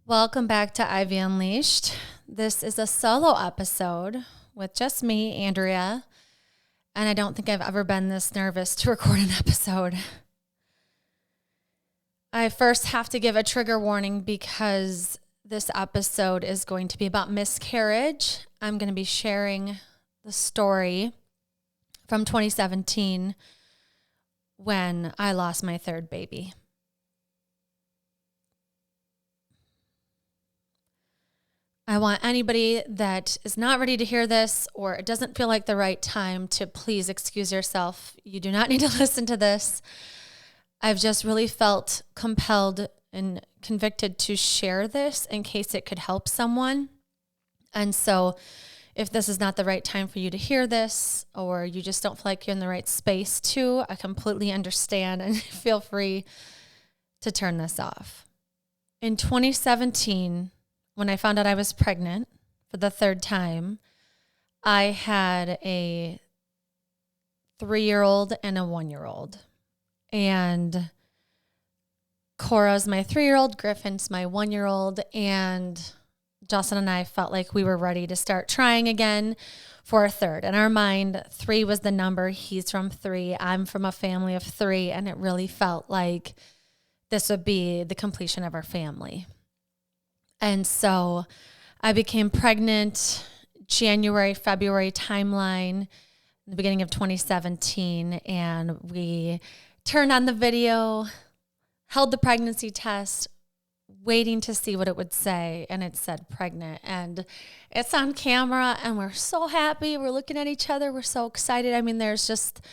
Welcome back to Ivy Unleashed. This is a solo episode with just me, Andrea, and I don't think I've ever been this nervous to record an episode. I first have to give a trigger warning because this episode is going to be about miscarriage. I'm going to be sharing the story from 2017 when I lost my third baby. I want anybody that is not ready to hear this or it doesn't feel like the right time to please excuse yourself. You do not need to listen to this. I've just really felt compelled and convicted to share this in case it could help someone. And so if this is not the right time for you to hear this or you just don't feel like you're in the right space too, I completely understand and feel free to turn this off. In 2017, when I found out I was pregnant for the third time, I had a 3-year-old and a 1-year-old. And Cora's my 3-year-old, Griffin's my 1-year-old, and Jocelyn and I felt like we were ready to start trying again for a third. In our mind, 3 was the number. He's from 3. I'm from a family of 3, and it really felt like this would be the completion of our family. And so I became pregnant January, February timeline, in the beginning of 2017. And we turned on the video, held the pregnancy test, waiting to see what it would say. And it said pregnant. And it's on camera. And we're so happy. We're looking at each other. We're so excited. I mean, there's just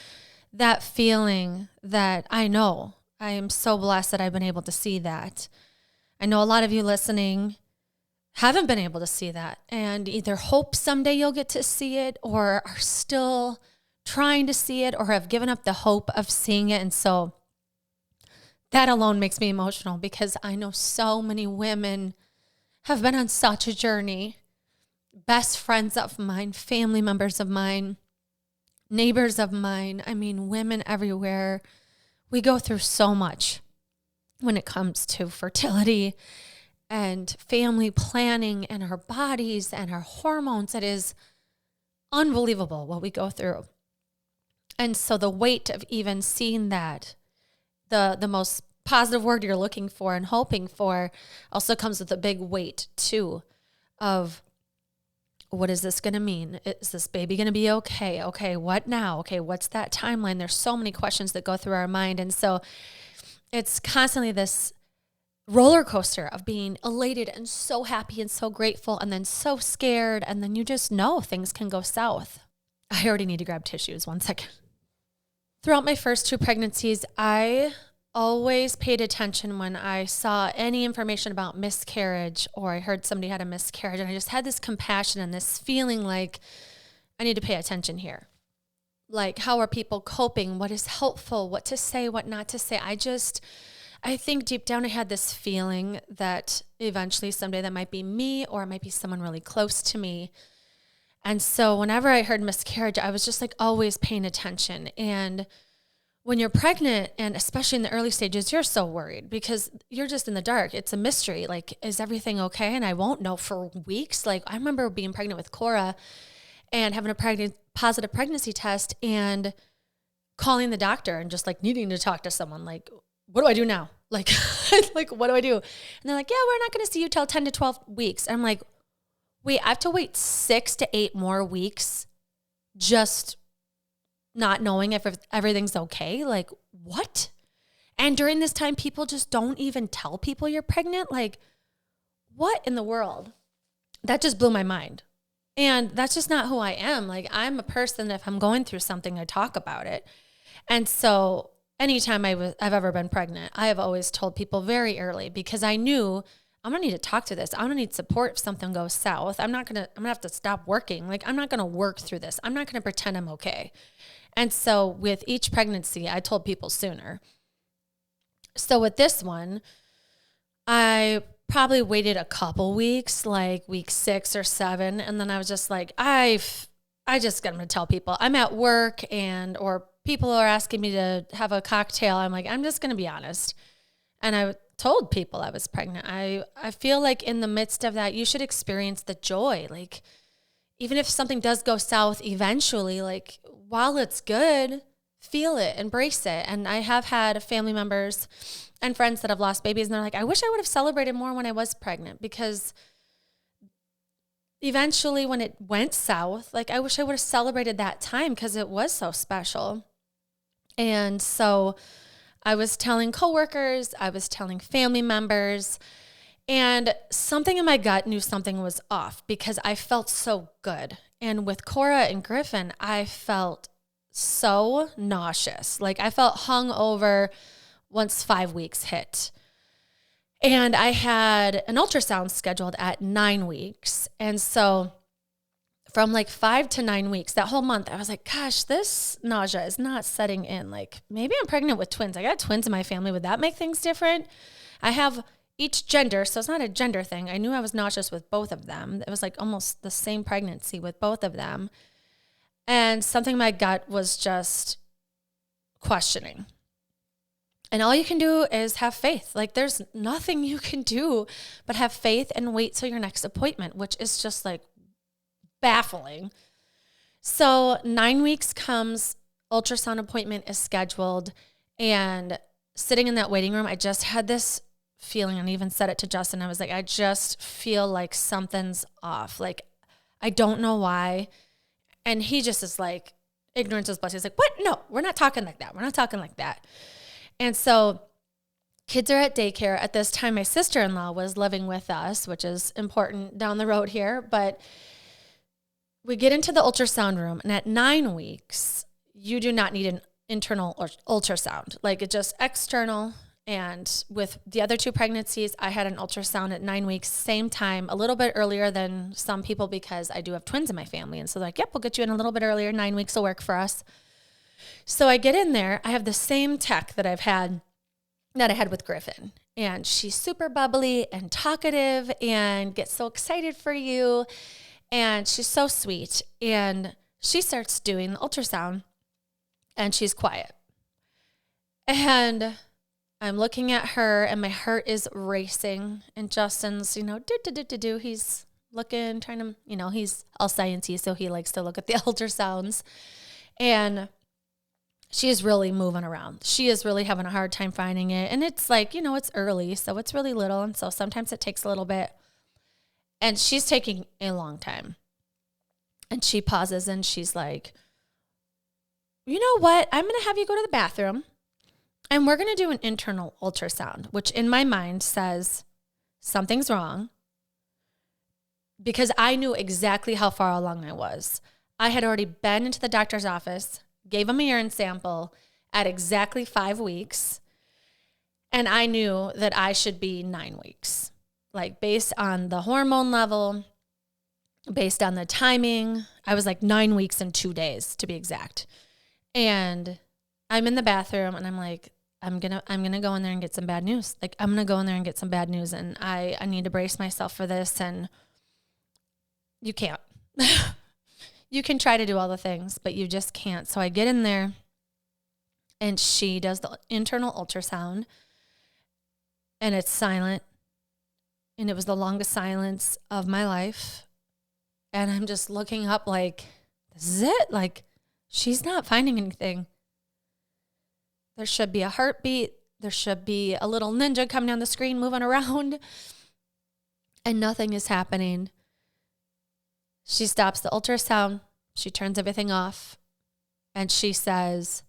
that feeling that I know. I am so blessed that I've been able to see that. I know a lot of you listening haven't been able to see that and either hope someday you'll get to see it or are still trying to see it or have given up the hope of seeing it. And so that alone makes me emotional because I know so many women have been on such a journey. Best friends of mine, family members of mine, neighbors of mine. I mean, women everywhere. We go through so much when it comes to fertility and family planning and our bodies and our hormones. It is unbelievable what we go through. And so the weight of even seeing that, the most positive word you're looking for and hoping for also comes with a big weight too of what is this going to mean? Is this baby going to be okay? Okay, what now? Okay, what's that timeline? There's so many questions that go through our mind. And so it's constantly this roller coaster of being elated and so happy and so grateful and then so scared. And then you just know things can go south. I already need to grab tissues. 1 second. Throughout my first 2 pregnancies, I always paid attention when I saw any information about miscarriage or I heard somebody had a miscarriage. And I just had this compassion and this feeling like I need to pay attention here. Like, how are people coping? What is helpful? What to say, what not to say? I think deep down I had this feeling that eventually someday that might be me or it might be someone really close to me. And so whenever I heard miscarriage, I was just like always paying attention. And when you're pregnant, and especially in the early stages, you're so worried because you're just in the dark. It's a mystery. Like, is everything okay? And I won't know for weeks. Like, I remember being pregnant with Cora and having a positive pregnancy test and calling the doctor and just like needing to talk to someone. Like, what do I do now? Like, what do I do? And they're like, yeah, we're not going to see you till 10 to 12 weeks. And I'm like, wait, I have to wait 6 to 8 more weeks just not knowing if everything's okay. Like, what? And during this time, people just don't even tell people you're pregnant. Like, what in the world? That just blew my mind. And that's just not who I am. Like, I'm a person that if I'm going through something, I talk about it. And so anytime I've ever been pregnant, I have always told people very early because I knew I'm going to need to talk to this. I'm going to need support if something goes south. I'm going to have to stop working. Like, I'm not going to work through this. I'm not going to pretend I'm okay. And so with each pregnancy, I told people sooner. So with this one, I probably waited a couple weeks, like week 6 or 7. And then I was just like, I just got to tell people I'm at work or people are asking me to have a cocktail. I'm like, I'm just going to be honest. And I told people I was pregnant. I feel like in the midst of that, you should experience the joy. Like, even if something does go south eventually, like, while it's good, feel it, embrace it. And I have had family members and friends that have lost babies, and they're like, I wish I would have celebrated more when I was pregnant, because eventually when it went south, like, I wish I would have celebrated that time because it was so special. And so I was telling coworkers, I was telling family members, and something in my gut knew something was off because I felt so good. And with Cora and Griffin, I felt so nauseous. Like, I felt hungover once 5 weeks hit. And I had an ultrasound scheduled at 9 weeks. And so from like 5 to 9 weeks, that whole month, I was like, gosh, this nausea is not setting in. Like, maybe I'm pregnant with twins. I got twins in my family. Would that make things different? I have each gender, so it's not a gender thing. I knew I was nauseous with both of them. It was like almost the same pregnancy with both of them. And something in my gut was just questioning. And all you can do is have faith. Like, there's nothing you can do but have faith and wait till your next appointment, which is just like baffling. So 9 weeks comes, ultrasound appointment is scheduled, and sitting in that waiting room, I just had this feeling, and I even said it to Justin. I was like, I just feel like something's off. Like, I don't know why. And he just is like, ignorance is bliss. He's like, what? No, we're not talking like that. We're not talking like that. And so kids are at daycare. At this time, my sister-in-law was living with us, which is important down the road here. But we get into the ultrasound room, and at 9 weeks, you do not need an internal ultrasound. Like, it's just external. And with the other 2 pregnancies, I had an ultrasound at 9 weeks, same time, a little bit earlier than some people because I do have twins in my family. And so they're like, yep, we'll get you in a little bit earlier. 9 weeks will work for us. So I get in there. I have the same tech that I had with Griffin. And she's super bubbly and talkative and gets so excited for you. And she's so sweet. And she starts doing the ultrasound, and she's quiet. And I'm looking at her, and my heart is racing. And Justin's, do. He's looking, trying to, he's all sciencey, so he likes to look at the ultrasounds. And she is really moving around. She is really having a hard time finding it. And it's like, it's early, so it's really little. And so sometimes it takes a little bit. And she's taking a long time. And she pauses, and she's like, you know what? I'm going to have you go to the bathroom, and we're going to do an internal ultrasound, which in my mind says something's wrong, because I knew exactly how far along I was. I had already been into the doctor's office, gave him a urine sample at exactly 5 weeks, and I knew that I should be 9 weeks. Like, based on the hormone level, based on the timing, I was like 9 weeks and 2 days to be exact. And I'm in the bathroom, and I'm like, I'm gonna go in there and get some bad news. Like, I'm gonna go in there and get some bad news, and I need to brace myself for this. And you can't. You can try to do all the things, but you just can't. So I get in there, and she does the internal ultrasound, and it's silent. And it was the longest silence of my life. And I'm just looking up like, this is it? Like, she's not finding anything. There should be a heartbeat. There should be a little ninja coming down the screen moving around. And nothing is happening. She stops the ultrasound. She turns everything off. And she says,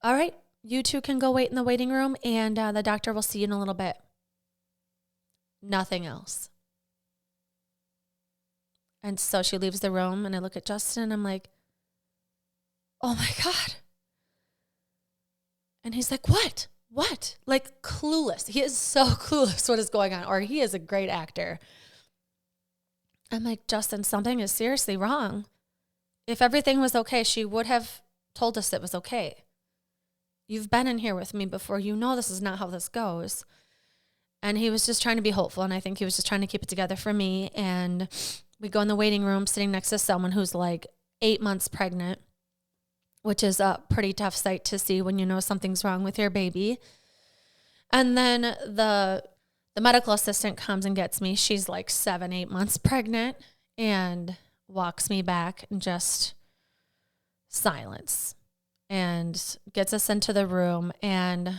all right, you two can go wait in the waiting room, and the doctor will see you in a little bit. Nothing else. And so she leaves the room, and I look at Justin, and I'm like, oh my God. And he's like, what? What? Like, clueless. He is so clueless what is going on, or he is a great actor. I'm like, Justin, something is seriously wrong. If everything was okay, she would have told us it was okay. You've been in here with me before. You know this is not how this goes. And he was just trying to be hopeful, and I think he was just trying to keep it together for me. And we go in the waiting room sitting next to someone who's like 8 months pregnant, which is a pretty tough sight to see when you know something's wrong with your baby. And then the medical assistant comes and gets me. She's like 7-8 months pregnant and walks me back and just silence and gets us into the room. And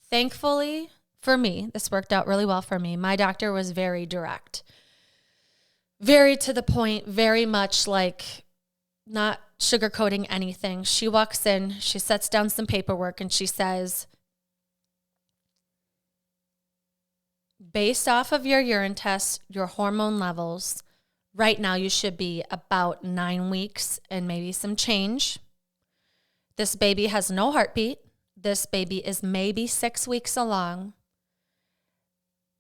thankfully for me, this worked out really well for me. My doctor was very direct, very to the point, very much like not sugarcoating anything. She walks in, she sets down some paperwork, and she says, based off of your urine tests, your hormone levels, right now you should be about 9 weeks and maybe some change. This baby has no heartbeat. This baby is maybe 6 weeks along.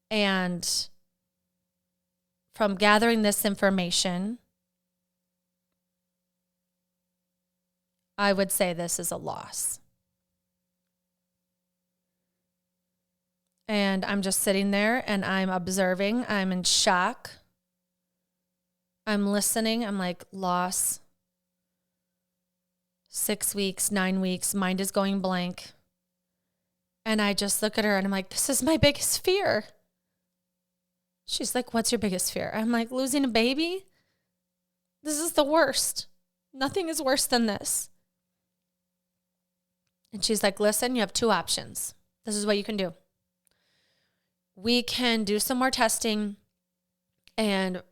And from gathering this information, I would say this is a loss. And I'm just sitting there and I'm observing. I'm in shock. I'm listening. I'm like, loss. 6 weeks, 9 weeks, mind is going blank. And I just look at her and I'm like, this is my biggest fear. She's like, what's your biggest fear? I'm like, losing a baby? This is the worst. Nothing is worse than this. And she's like, listen, you have 2 options. This is what you can do. We can do some more testing. And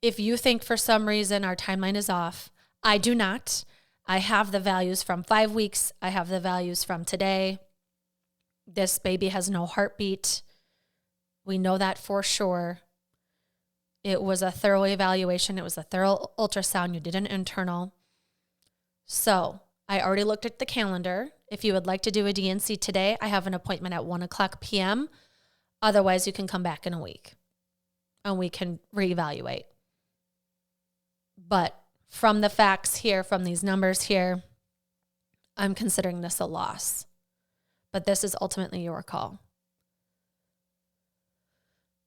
if you think for some reason our timeline is off, I do not. I have the values from 5 weeks. I have the values from today. This baby has no heartbeat. We know that for sure. It was a thorough evaluation. It was a thorough ultrasound. You did an internal. So I already looked at the calendar. If you would like to do a DNC today, I have an appointment at 1:00 p.m. Otherwise, you can come back in a week and we can reevaluate. But from the facts here, from these numbers here, I'm considering this a loss. But this is ultimately your call.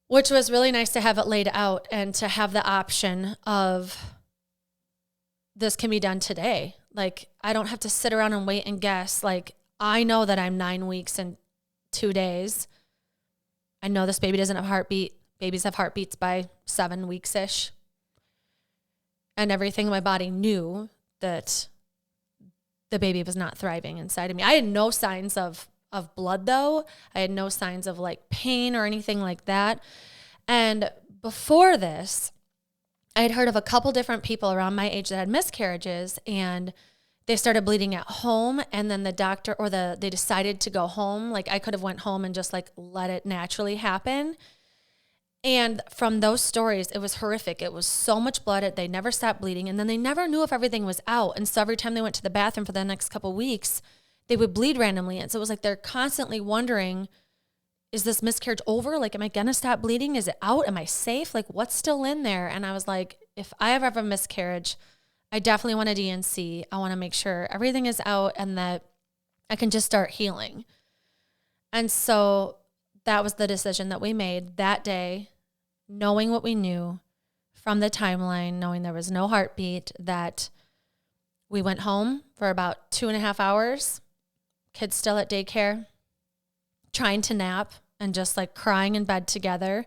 Which was really nice to have it laid out and to have the option of this can be done today. Like, I don't have to sit around and wait and guess. Like, I know that I'm 9 weeks and 2 days. I know this baby doesn't have a heartbeat. Babies have heartbeats by 7 weeks-ish. And everything in my body knew that the baby was not thriving inside of me. I had no signs of blood, though. I had no signs of like pain or anything like that. And before this, I had heard of a couple different people around my age that had miscarriages, and they started bleeding at home, and then the doctor they decided to go home. Like, I could have went home and just like let it naturally happen. And from those stories, it was horrific. It was so much blood. They never stopped bleeding, and then they never knew if everything was out. And so every time they went to the bathroom for the next couple weeks, they would bleed randomly. And so it was like they're constantly wondering, is this miscarriage over? Like, am I going to stop bleeding? Is it out? Am I safe? Like, what's still in there? And I was like, if I ever have a miscarriage, I definitely want a DNC. I want to make sure everything is out and that I can just start healing. And so that was the decision that we made that day, knowing what we knew from the timeline, knowing there was no heartbeat, that we went home for about 2.5 hours, kids still at daycare, trying to nap and just like crying in bed together,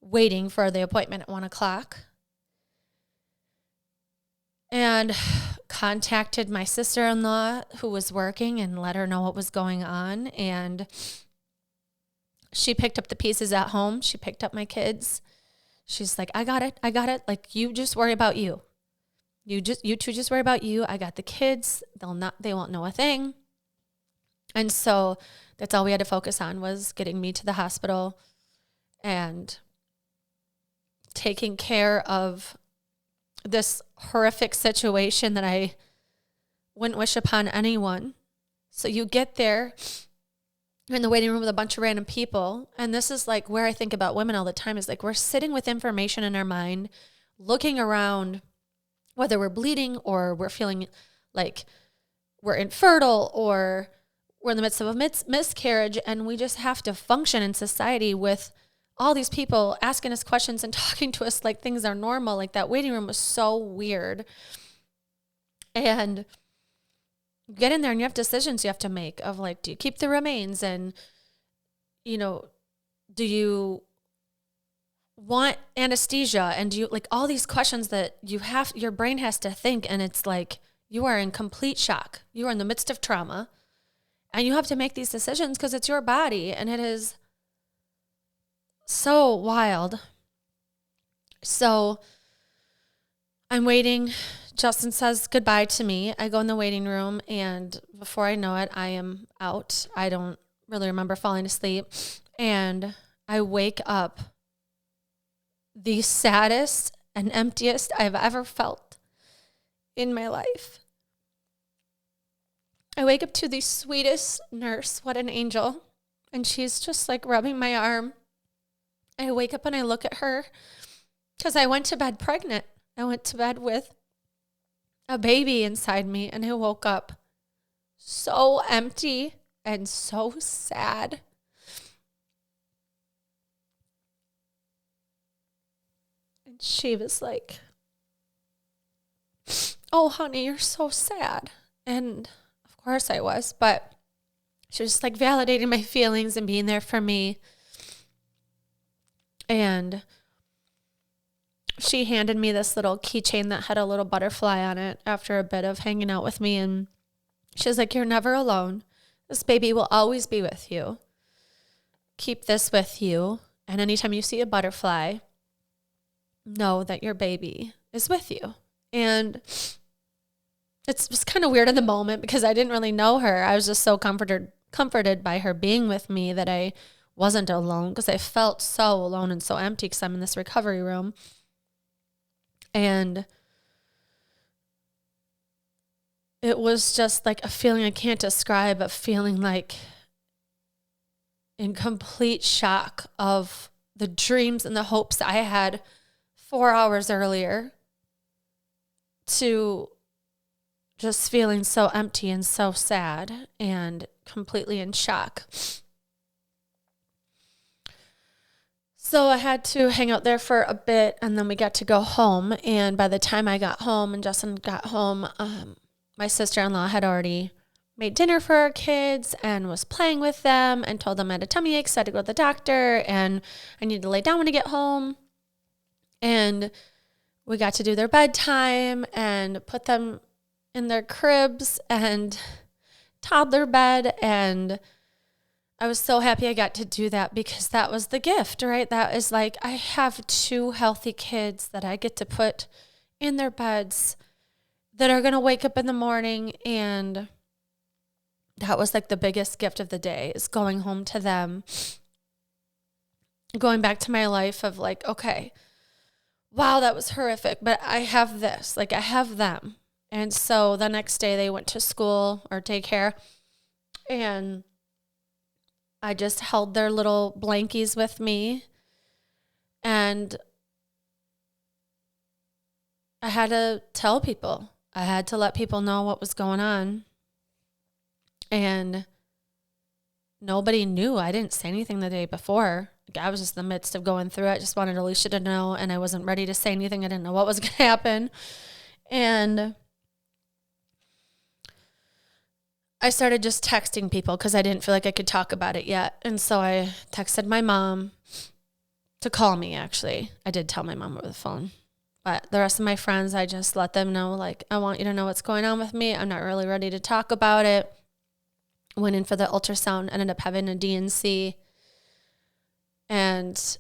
waiting for the appointment at 1:00. And contacted my sister-in-law who was working and let her know what was going on. And she picked up the pieces at home. She picked up my kids. She's like, I got it. Like, you just worry about you. You two just worry about you. I got the kids. They won't know a thing. And so that's all we had to focus on, was getting me to the hospital and taking care of this horrific situation that I wouldn't wish upon anyone. So you get there, you're in the waiting room with a bunch of random people. And this is like where I think about women all the time, is like we're sitting with information in our mind, looking around, whether we're bleeding or we're feeling like we're infertile or we're in the midst of a miscarriage, and we just have to function in society with all these people asking us questions and talking to us like things are normal. Like, that waiting room was so weird. And you get in there and you have decisions you have to make of like, do you keep the remains? And, you know, do you want anesthesia? And do you, like, all these questions that your brain has to think. And it's like, you are in complete shock. You are in the midst of trauma and you have to make these decisions because it's your body. And it is so wild. So I'm waiting. Justin says goodbye to me. I go in the waiting room, and before I know it, I am out. I don't really remember falling asleep. And I wake up the saddest and emptiest I've ever felt in my life. I wake up to the sweetest nurse. What an angel. And she's just like rubbing my arm. I wake up and I look at her because I went to bed pregnant. I went to bed with a baby inside me, and I woke up so empty and so sad. And she was like, "Oh, honey, you're so sad." And of course I was, but she was just like validating my feelings and being there for me. And she handed me this little keychain that had a little butterfly on it after a bit of hanging out with me. And she was like, "You're never alone. This baby will always be with you. Keep this with you. And anytime you see a butterfly, know that your baby is with you." And it was kind of weird in the moment because I didn't really know her. I was just so comforted by her being with me that I wasn't alone, because I felt so alone and so empty because I'm in this recovery room. And it was just like a feeling I can't describe, of feeling like in complete shock of the dreams and the hopes that I had 4 hours earlier, to just feeling so empty and so sad and completely in shock. So I had to hang out there for a bit, and then we got to go home. And by the time I got home and Justin got home, my sister-in-law had already made dinner for our kids and was playing with them and told them I had a tummy ache, so I had to go to the doctor and I needed to lay down when I get home. And we got to do their bedtime and put them in their cribs and toddler bed. And I was so happy I got to do that, because that was the gift, right? That is like, I have 2 healthy kids that I get to put in their beds that are going to wake up in the morning. And that was like the biggest gift of the day, is going home to them, going back to my life of like, okay, wow, that was horrific, but I have this, like I have them. And so the next day they went to school or daycare, and I just held their little blankies with me, and I had to tell people. I had to let people know what was going on, and nobody knew. I didn't say anything the day before. Like, I was just in the midst of going through it. I just wanted Alicia to know, and I wasn't ready to say anything. I didn't know what was going to happen. And I started just texting people because I didn't feel like I could talk about it yet. And so I texted my mom to call me, actually. I did tell my mom over the phone. But the rest of my friends, I just let them know, like, I want you to know what's going on with me. I'm not really ready to talk about it. Went in for the ultrasound, ended up having a DNC. And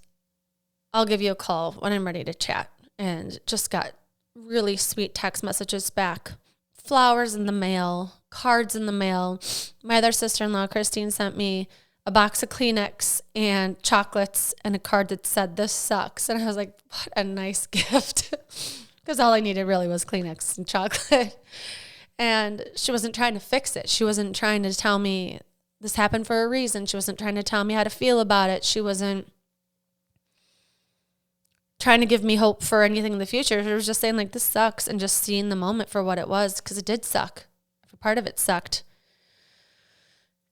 I'll give you a call when I'm ready to chat. And just got really sweet text messages back. Flowers in the mail, cards in the mail. My other sister-in-law, Christine, sent me a box of Kleenex and chocolates and a card that said, "This sucks." And I was like, what a nice gift. Because all I needed really was Kleenex and chocolate. And she wasn't trying to fix it. She wasn't trying to tell me this happened for a reason. She wasn't trying to tell me how to feel about it. She wasn't trying to give me hope for anything in the future. She was just saying, like, this sucks, and just seeing the moment for what it was, because it did suck. Part of it sucked.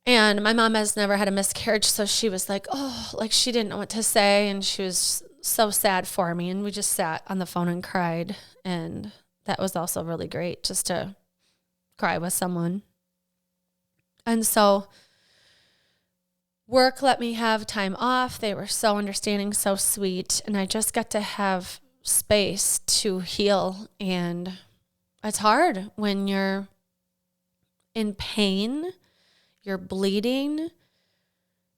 And my mom has never had a miscarriage, so she was like, oh, like she didn't know what to say, and she was so sad for me. And we just sat on the phone and cried, and that was also really great, just to cry with someone. And so work let me have time off. They were so understanding, so sweet. And I just got to have space to heal. And it's hard when you're in pain, you're bleeding,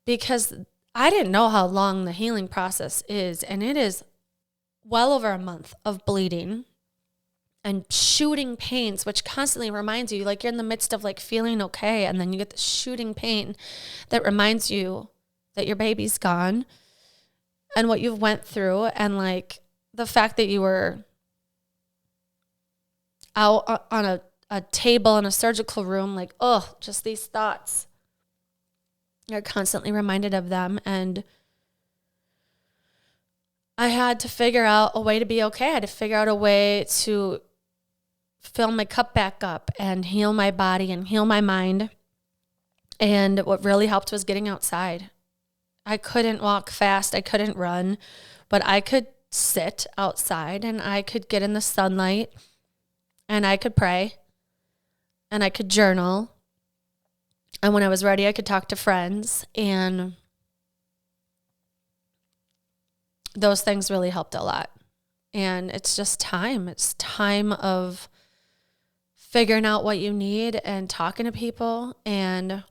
because I didn't know how long the healing process is. And it is well over a month of bleeding and shooting pains, which constantly reminds you, like, you're in the midst of like feeling okay. And then you get the shooting pain that reminds you that your baby's gone and what you've went through. And like the fact that you were out on a table in a surgical room, like, oh, just these thoughts. You're constantly reminded of them. And I had to figure out a way to be okay. I had to figure out a way to fill my cup back up and heal my body and heal my mind. And what really helped was getting outside. I couldn't walk fast. I couldn't run, but I could sit outside and I could get in the sunlight and I could pray and I could journal. And when I was ready, I could talk to friends, and those things really helped a lot. And it's just time. It's time of figuring out what you need and talking to people. And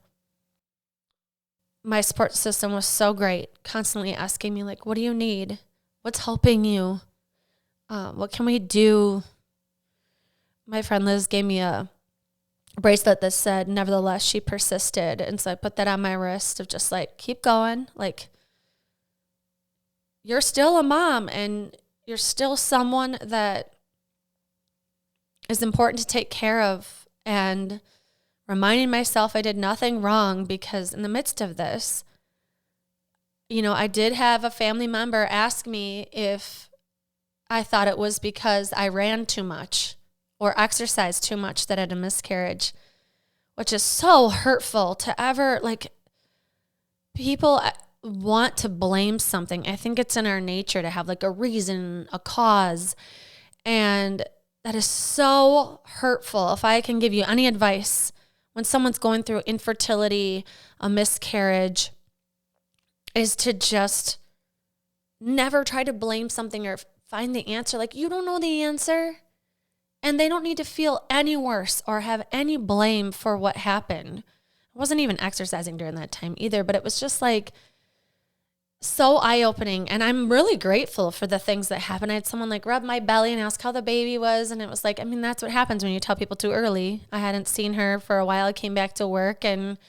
my support system was so great, constantly asking me, like, what do you need? What's helping you? What can we do? My friend Liz gave me a bracelet that said, nevertheless, she persisted. And so I put that on my wrist of just like, keep going. Like, you're still a mom and you're still someone that is important to take care of. And reminding myself I did nothing wrong, because in the midst of this, you know, I did have a family member ask me if I thought it was because I ran too much or exercised too much that I had a miscarriage, which is so hurtful to ever, like, people want to blame something. I think it's in our nature to have like a reason, a cause, and that is so hurtful. If I can give you any advice when someone's going through infertility, a miscarriage, is to just never try to blame something or find the answer. Like, you don't know the answer. And they don't need to feel any worse or have any blame for what happened. I wasn't even exercising during that time either, but it was just like so eye-opening. And I'm really grateful for the things that happened. I had someone like rub my belly and ask how the baby was. And it was like, I mean, that's what happens when you tell people too early. I hadn't seen her for a while. I came back to work. And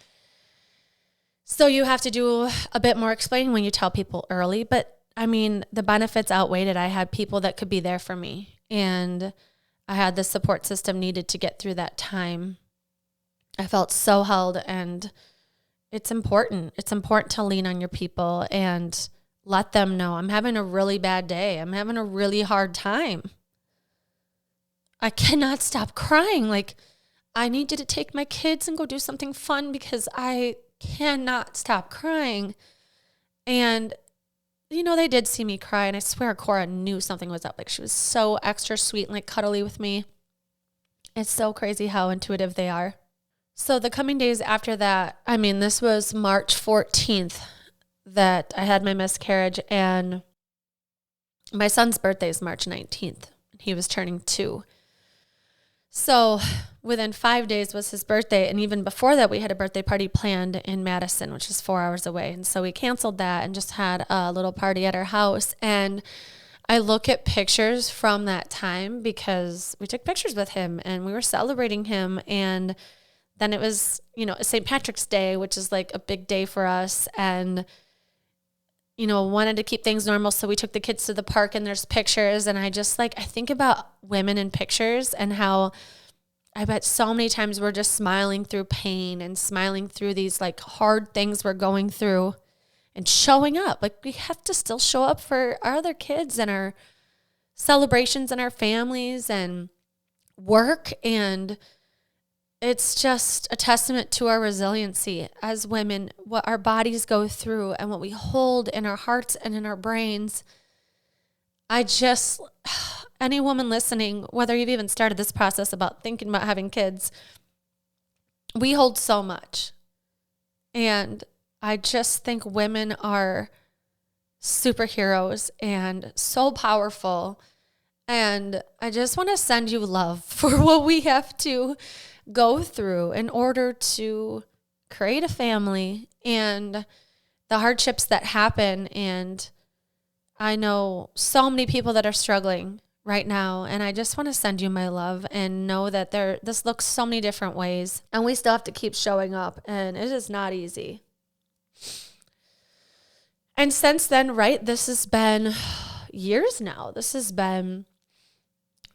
so you have to do a bit more explaining when you tell people early. But I mean, the benefits outweighed it. I had people that could be there for me. And I had the support system needed to get through that time. I felt so held, and it's important. It's important to lean on your people and let them know, I'm having a really bad day. I'm having a really hard time. I cannot stop crying. Like, I need you to take my kids and go do something fun because I cannot stop crying. And you know, they did see me cry, and I swear Cora knew something was up. Like, she was so extra sweet and like cuddly with me. It's so crazy how intuitive they are. So the coming days after that, I mean, this was March 14th that I had my miscarriage, and my son's birthday is March 19th. He was turning 2. So within 5 days was his birthday. And even before that, we had a birthday party planned in Madison, which is 4 hours away. And so we canceled that and just had a little party at our house. And I look at pictures from that time because we took pictures with him and we were celebrating him. And then it was, you know, St. Patrick's Day, which is like a big day for us. And, you know, wanted to keep things normal. So we took the kids to the park and there's pictures. And I just like, I think about women in pictures and how I bet so many times we're just smiling through pain and smiling through these like hard things we're going through and showing up. Like, we have to still show up for our other kids and our celebrations and our families and work. And it's just a testament to our resiliency as women, what our bodies go through and what we hold in our hearts and in our brains. Any woman listening, whether you've even started this process about thinking about having kids, we hold so much. And I just think women are superheroes and so powerful. And I just want to send you love for what we have to go through in order to create a family and the hardships that happen. And I know so many people that are struggling right now, and I just want to send you my love and know that this looks so many different ways, and we still have to keep showing up, and it is not easy. And since then, right, this has been years now. This has been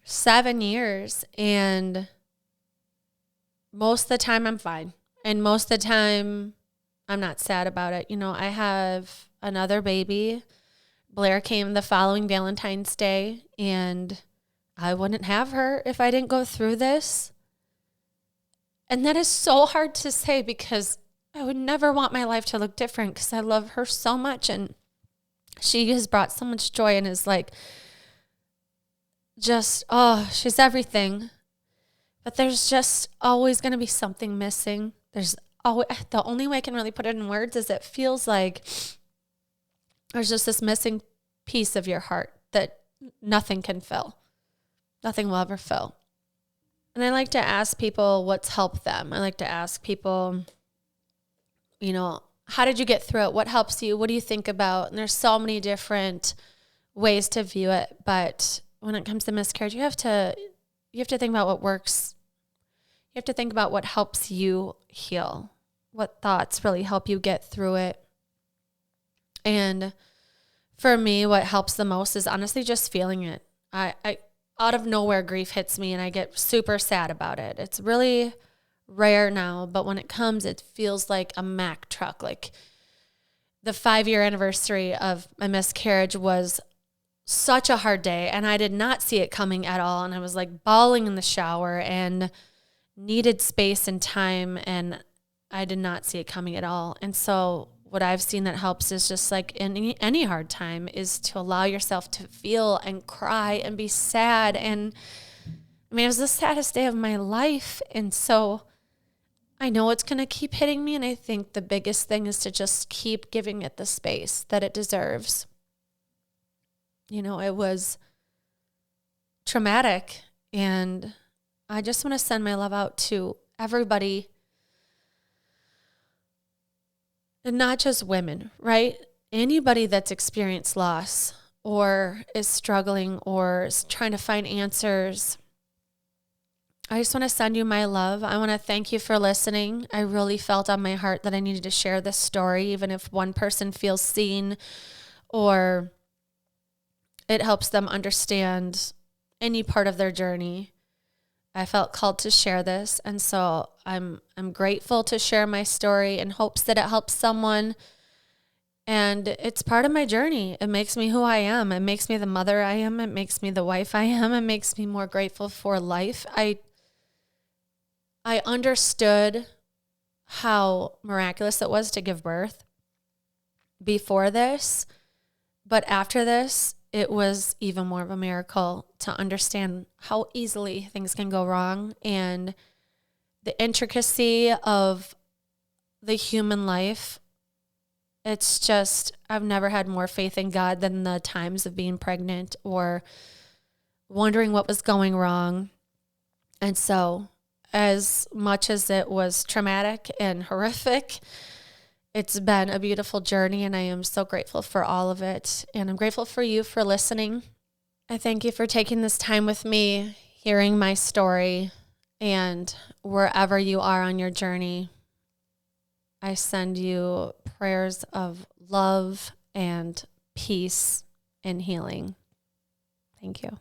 7 years, and most of the time I'm fine. And most of the time I'm not sad about it. You know, I have another baby. Blair came the following Valentine's Day, and I wouldn't have her if I didn't go through this. And that is so hard to say because I would never want my life to look different because I love her so much, and she has brought so much joy and is like just, oh, she's everything. But there's just always going to be something missing. There's always, the only way I can really put it in words is it feels like there's just this missing piece of your heart that nothing can fill. Nothing will ever fill. And I like to ask people what's helped them. I like to ask people, you know, how did you get through it? What helps you? What do you think about? And there's so many different ways to view it. But when it comes to miscarriage, you have to think about what works. You have to think about what helps you heal. What thoughts really help you get through it. And for me, what helps the most is honestly just feeling it. I out of nowhere, grief hits me and I get super sad about it. It's really rare now, but when it comes, it feels like a Mack truck. Like the 5-year anniversary of my miscarriage was such a hard day, and I did not see it coming at all. And I was like bawling in the shower and needed space and time, and I did not see it coming at all. And so what I've seen that helps is just like in any hard time is to allow yourself to feel and cry and be sad. And I mean, it was the saddest day of my life. And so I know it's going to keep hitting me. And I think the biggest thing is to just keep giving it the space that it deserves. You know, it was traumatic, and I just want to send my love out to everybody. And not just women, right? Anybody that's experienced loss or is struggling or is trying to find answers. I just want to send you my love. I want to thank you for listening. I really felt on my heart that I needed to share this story, even if one person feels seen or it helps them understand any part of their journey. I felt called to share this, and so I'm grateful to share my story in hopes that it helps someone. And it's part of my journey. It makes me who I am. It makes me the mother I am. It makes me the wife I am. It makes me more grateful for life. I understood how miraculous it was to give birth before this, but after this, it was even more of a miracle to understand how easily things can go wrong and the intricacy of the human life. It's just, I've never had more faith in God than the times of being pregnant or wondering what was going wrong. And so as much as it was traumatic and horrific, it's been a beautiful journey, and I am so grateful for all of it. And I'm grateful for you for listening. I thank you for taking this time with me, hearing my story, and wherever you are on your journey, I send you prayers of love and peace and healing. Thank you.